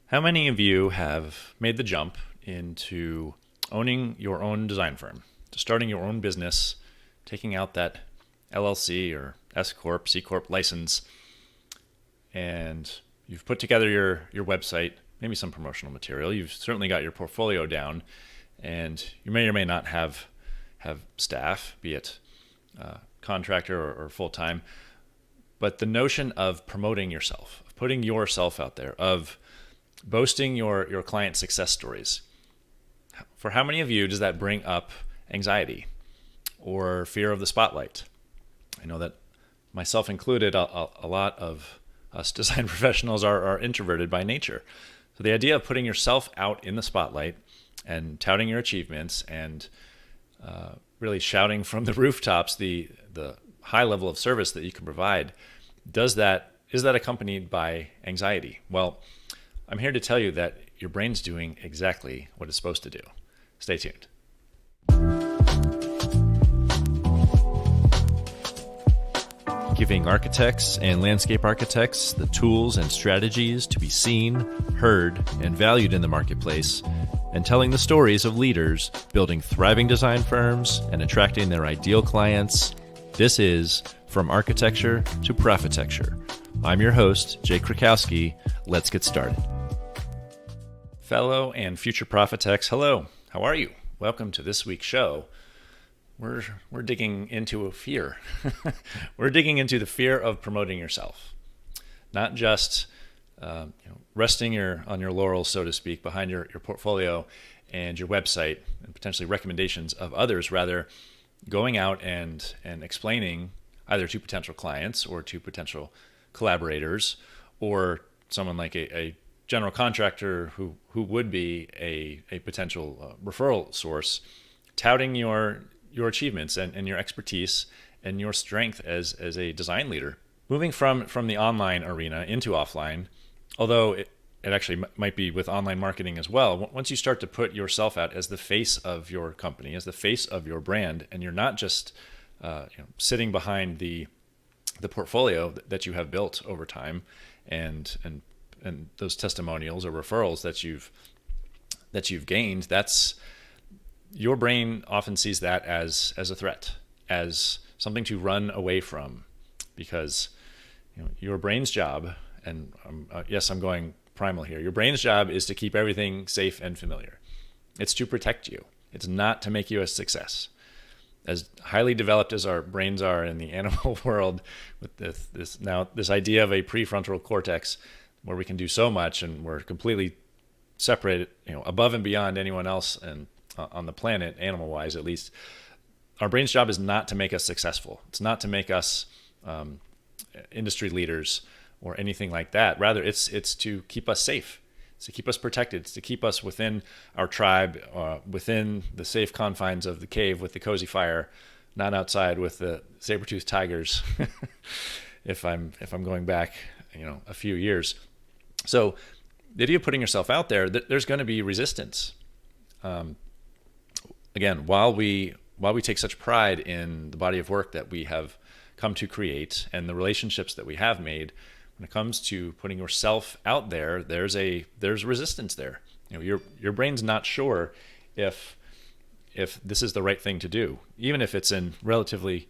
How many of you have made the jump into owning your own design firm, to starting your own business, taking out that LLC or S Corp, C Corp license, and you've put together your website, maybe some promotional material. You've certainly got your portfolio down, and you may or may not have staff, be it contractor or full time. But the notion of promoting yourself, of putting yourself out there, of boasting your client success stories. For how many of you does that bring up anxiety or fear of the spotlight? I know that myself included, a lot of us design professionals are introverted by nature. So the idea of putting yourself out in the spotlight and touting your achievements and really shouting from the rooftops the high level of service that you can provide, is that accompanied by anxiety? Well, I'm here to tell you that your brain's doing exactly what it's supposed to do. Stay tuned. Giving architects and landscape architects the tools and strategies to be seen, heard, and valued in the marketplace, and telling the stories of leaders building thriving design firms and attracting their ideal clients. This is From Architecture to Profitecture. I'm your host, Jay Krakowski. Let's get started. Fellow and future Profitex, hello. How are you? Welcome to this week's show. We're digging into a fear. We're digging into the fear of promoting yourself, not just resting on your laurels, so to speak, behind your portfolio and your website and potentially recommendations of others. Rather, going out and explaining either to potential clients or to potential collaborators or someone like a general contractor who would be a potential referral source, touting your achievements and your expertise and your strength as a design leader. Moving from the online arena into offline, although it actually might be with online marketing as well, once you start to put yourself out as the face of your company, as the face of your brand, and you're not just sitting behind the portfolio that you have built over time and those testimonials or referrals that you've gained, that's your brain often sees that as a threat, as something to run away from, because your brain's job, and yes, I'm going primal here. Your brain's job is to keep everything safe and familiar. It's to protect you. It's not to make you a success. As highly developed as our brains are in the animal world, with this idea of a prefrontal cortex, where we can do so much and we're completely separated, above and beyond anyone else and on the planet, animal-wise at least. Our brain's job is not to make us successful. It's not to make us industry leaders or anything like that. Rather, it's to keep us safe. It's to keep us protected. It's to keep us within our tribe, within the safe confines of the cave with the cozy fire, not outside with the saber-toothed tigers. if I'm going back, a few years. So the idea of putting yourself out there, there's going to be resistance. Again, while we take such pride in the body of work that we have come to create and the relationships that we have made, when it comes to putting yourself out there, there's resistance there. Your brain's not sure if this is the right thing to do, even if it's in relatively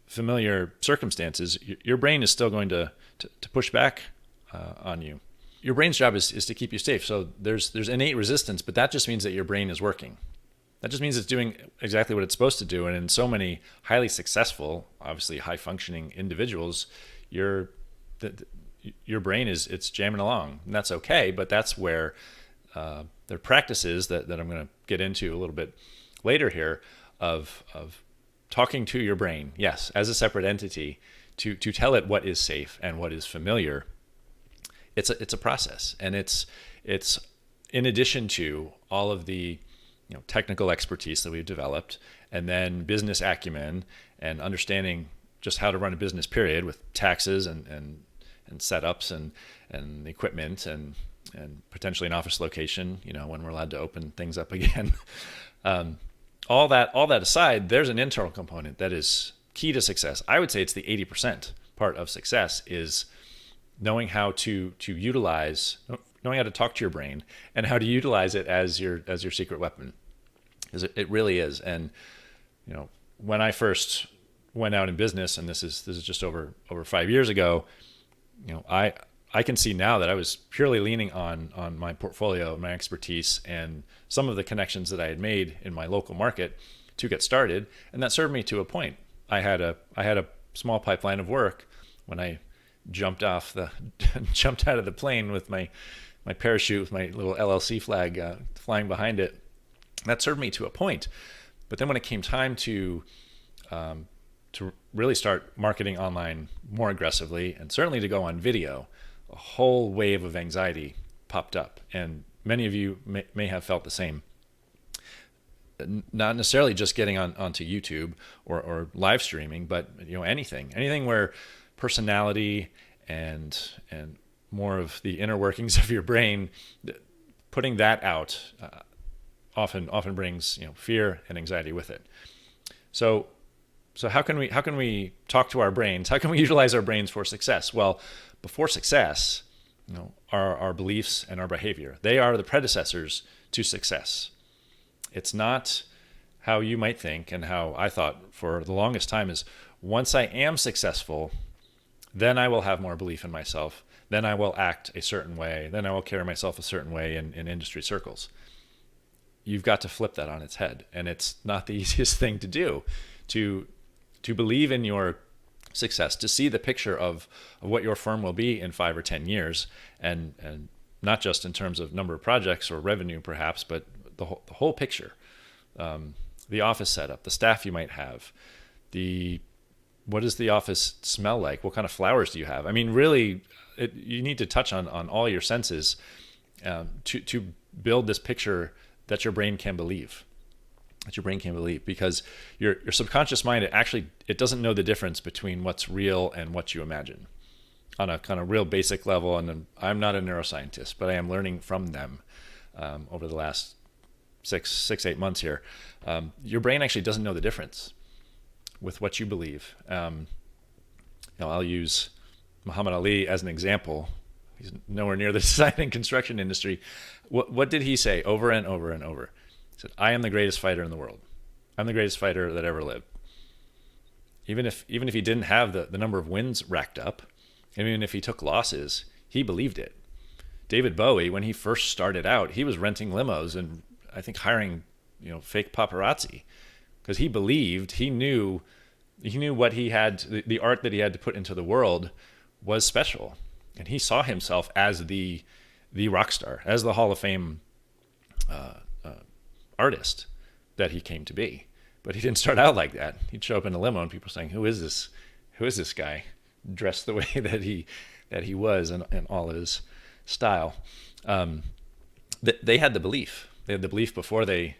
familiar circumstances. Your brain is still going to push back on you. Your brain's job is to keep you safe. So there's innate resistance, but that just means that your brain is working. That just means it's doing exactly what it's supposed to do. And in so many highly successful, obviously high functioning individuals, your brain it's jamming along, and that's okay. But that's where there are practices that I'm going to get into a little bit later here of talking to your brain, yes, as a separate entity, to tell it what is safe and what is familiar. It's a process, and it's in addition to all of the technical expertise that we've developed, and then business acumen and understanding just how to run a business, period, with taxes and setups and equipment and potentially an office location, when we're allowed to open things up again. All that aside, there's an internal component that is key to success. I would say it's the 80% part of success is knowing how to utilize, knowing how to talk to your brain and how to utilize it as your secret weapon. Because it really is. And when I first went out in business, and this is just over 5 years ago, I can see now that I was purely leaning on my portfolio, my expertise, and some of the connections that I had made in my local market to get started, and that served me to a point. I had a small pipeline of work when I jumped out of the plane with my parachute with my little LLC flag flying behind it. That served me to a point. But then when it came time to really start marketing online more aggressively, and certainly to go on video, a whole wave of anxiety popped up, and many of you may have felt the same. Not necessarily just getting onto YouTube or live streaming, but anything where personality and more of the inner workings of your brain, putting that out often brings fear and anxiety with it. So how can we talk to our brains? How can we utilize our brains for success? Well, before success, our beliefs and our behavior. They are the predecessors to success. It's not how you might think, and how I thought for the longest time is, once I am successful, then I will have more belief in myself. Then I will act a certain way. Then I will carry myself a certain way in industry circles. You've got to flip that on its head, and it's not the easiest thing to do. To believe in your success, to see the picture of what your firm will be in 5 or 10 years, and not just in terms of number of projects or revenue perhaps, but the whole picture, the office setup, the staff you might have, what does the office smell like? What kind of flowers do you have? I mean, really, you need to touch on all your senses to build this picture that your brain can believe. Because your subconscious mind, it doesn't know the difference between what's real and what you imagine on a kind of real basic level. And I'm not a neuroscientist, but I am learning from them over the last 8 months here. Your brain actually doesn't know the difference with what you believe. I'll use Muhammad Ali as an example. He's nowhere near the design and construction industry. What did he say over and over and over? He said, "I am the greatest fighter in the world. I'm the greatest fighter that ever lived." Even if he didn't have the number of wins racked up, even if he took losses, he believed it. David Bowie, when he first started out, he was renting limos and I think hiring fake paparazzi, because he believed, he knew what he had, the art that he had to put into the world was special, and he saw himself as the rock star, as the Hall of Fame artist that he came to be. But he didn't start out like that. He'd show up in a limo and people saying, "Who is this guy dressed the way that he was, and all his style?" They had the belief. They had the belief before they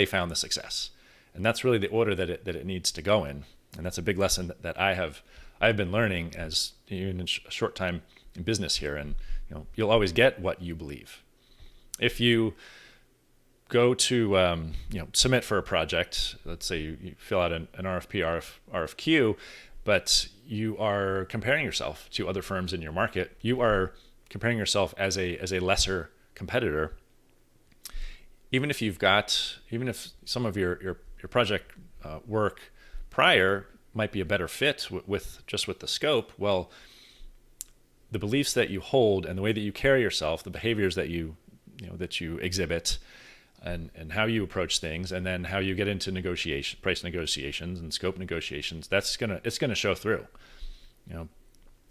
found the success, and that's really the order that it needs to go in. And that's a big lesson that I've been learning as even in a short time in business here. And you'll always get what you believe. If you go to submit for a project, let's say you fill out an RFP, RFQ, but you are comparing yourself to other firms in your market. You are comparing yourself as a lesser competitor. Even if some of your project work prior might be a better fit with the scope, well, the beliefs that you hold and the way that you carry yourself, the behaviors that you exhibit, and how you approach things, and then how you get into price negotiations and scope negotiations, it's gonna show through.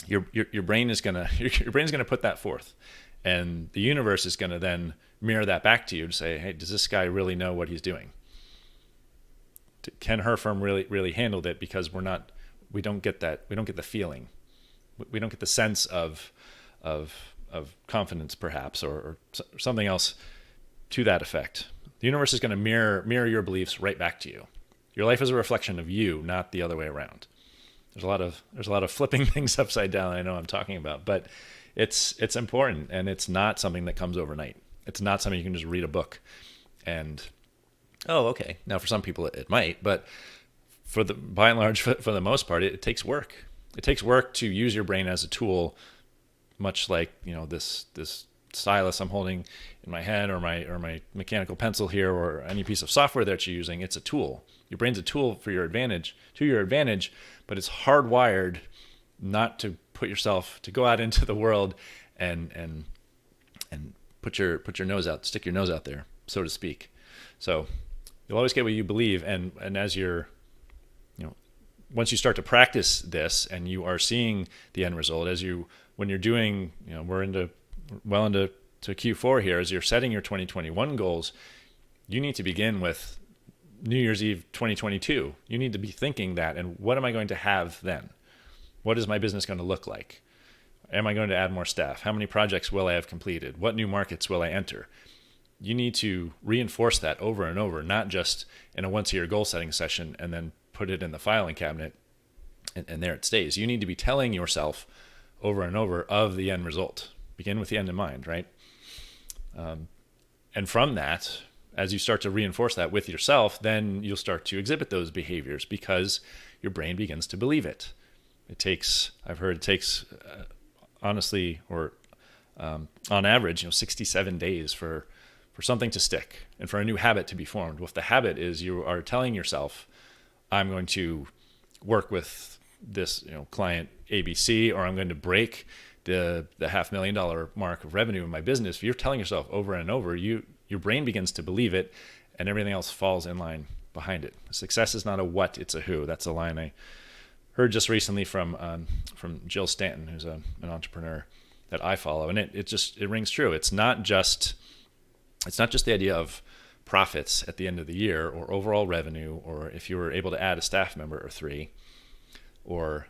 Your brain is gonna put that forth, and the universe is gonna then mirror that back to you to say, "Hey, does this guy really know what he's doing? Can her firm really handle that?" Because we don't get the feeling, we don't get the sense of confidence, perhaps, or something else to that effect. The universe is going to mirror your beliefs right back to you. Your life is a reflection of you, not the other way around. There's a lot of flipping things upside down I know I'm talking about, but it's important, and it's not something that comes overnight. It's not something you can just read a book and, oh, okay. Now for some people it might, but by and large, for the most part, it takes work. It takes work to use your brain as a tool, much like this stylus I'm holding in my hand, or my mechanical pencil here, or any piece of software that you're using. It's a tool. Your brain's a tool for your advantage, but it's hardwired not to to go out into the world and put your nose out, stick your nose out there, so to speak. So you'll always get what you believe, and as you're, once you start to practice this and you are seeing the end result, when you're doing, we're into Q4 here, as you're setting your 2021 goals, you need to begin with New Year's Eve 2022. You need to be thinking that, and what am I going to have then? What is my business going to look like? Am I going to add more staff? How many projects will I have completed? What new markets will I enter? You need to reinforce that over and over, not just in a once-a-year goal-setting session and then put it in the filing cabinet and there it stays. You need to be telling yourself over and over of the end result. Begin with the end in mind, right? And from that, as you start to reinforce that with yourself, then you'll start to exhibit those behaviors because your brain begins to believe it. I've heard it takes, honestly, or on average, 67 days for something to stick and for a new habit to be formed. Well, if the habit is you are telling yourself, I'm going to work with this client ABC, or I'm going to break the $500,000 mark of revenue in my business, if you're telling yourself over and over, your brain begins to believe it, and everything else falls in line behind it. Success is not a what, it's a who. That's a line I heard just recently from Jill Stanton, who's an entrepreneur that I follow, and it rings true. It's not just the idea of profits at the end of the year, or overall revenue, or if you were able to add a staff member or 3, or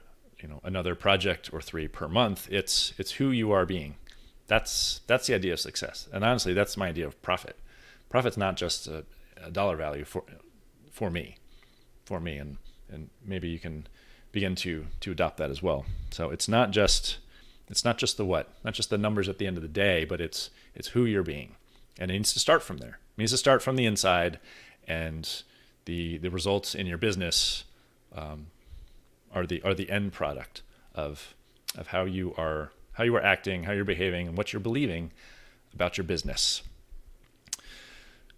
another project or 3 per month. It's who you are being. That's the idea of success. And honestly, that's my idea of profit. Profit's not just a dollar value for me, and maybe you can begin to adopt that as well. So it's not just the what, not just the numbers at the end of the day, but it's who you're being. And it needs to start from there. It needs to start from the inside, and the results in your business are the end product of how you are acting, how you're behaving, and what you're believing about your business.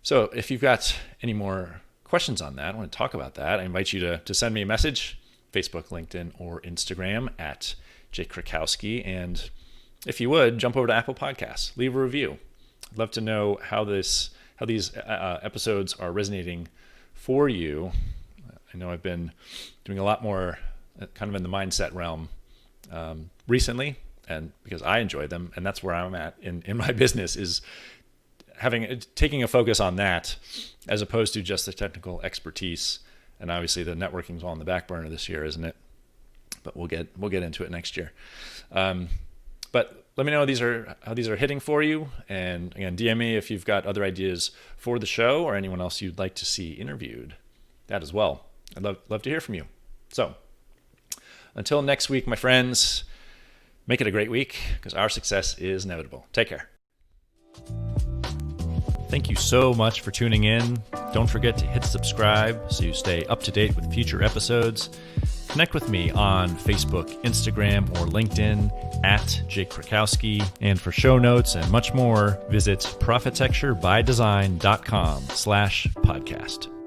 So if you've got any more questions on that, I want to talk about that, I invite you to send me a message, Facebook, LinkedIn, or Instagram at Jake Krakowski. And if you would, jump over to Apple Podcasts, leave a review. I'd love to know how these episodes are resonating for you. I know I've been doing a lot more kind of in the mindset realm recently, and because I enjoy them, and that's where I'm at in my business, is taking a focus on that as opposed to just the technical expertise. And obviously the networking's all on the back burner this year, isn't it? But we'll get into it next year. But let me know how these are hitting for you. And again, DM me if you've got other ideas for the show or anyone else you'd like to see interviewed. That as well. I'd love to hear from you. So until next week, my friends, make it a great week, because our success is inevitable. Take care. Thank you so much for tuning in. Don't forget to hit subscribe so you stay up to date with future episodes. Connect with me on Facebook, Instagram, or LinkedIn at Jake Krakowski. And for show notes and much more, visit profitecturebydesign.com/podcast.